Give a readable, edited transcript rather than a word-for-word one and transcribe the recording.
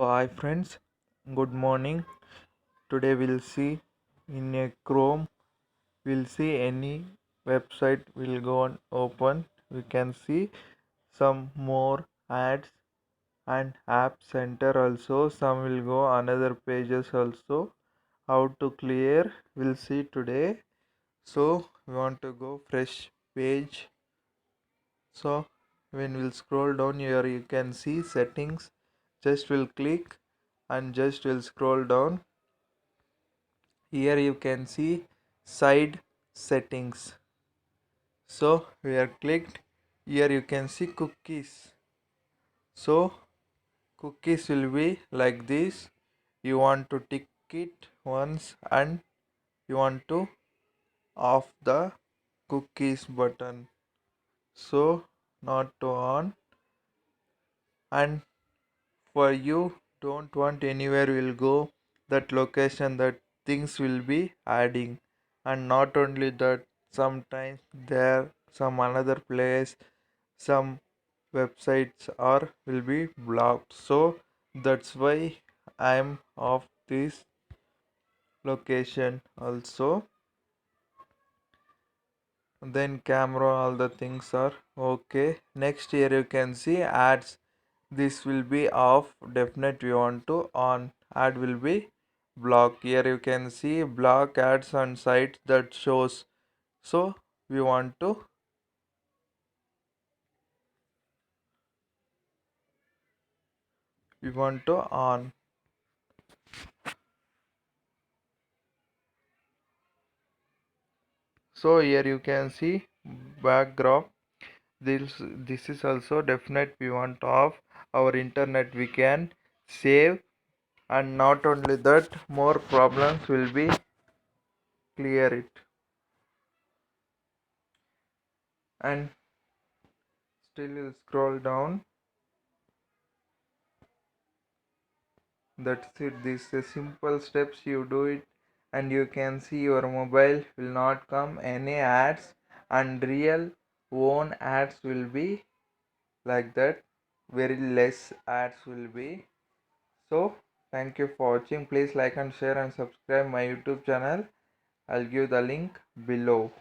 Hi friends, good morning. Today we'll see in a Chrome, we'll see any website will go on open. We can see some more ads and app center also. Some will go another pages also. How to clear, we'll see today. So we want to go fresh page. So when we'll scroll down here, you can see settings. Just will click and just will scroll down. Here you can see side settings. So we are clicked. Here you can see cookies. So cookies will be like this. You want to tick it once and you want to off the cookies button. So not to on, and for you don't want anywhere will go that location, that things will be adding. And not only that, sometimes there some another place, some websites are will be blocked. So that's why I'm off this location also. Then camera, all the things are okay. Next, here you can see ads. This will be off. Definite we want to on. Ad will be block. Here you can see block ads on sites that shows. So we want to on. So here you can see backdrop. This is also definite we want off. Our internet we can save. And not only that, more problems will be clear it. And still you scroll down. That's it. This is simple steps you do it, and you can see your mobile will not come any ads, and real own ads will be like that. Very less ads will be. So thank you for watching. Please like and share and subscribe my YouTube channel. I'll give the link below.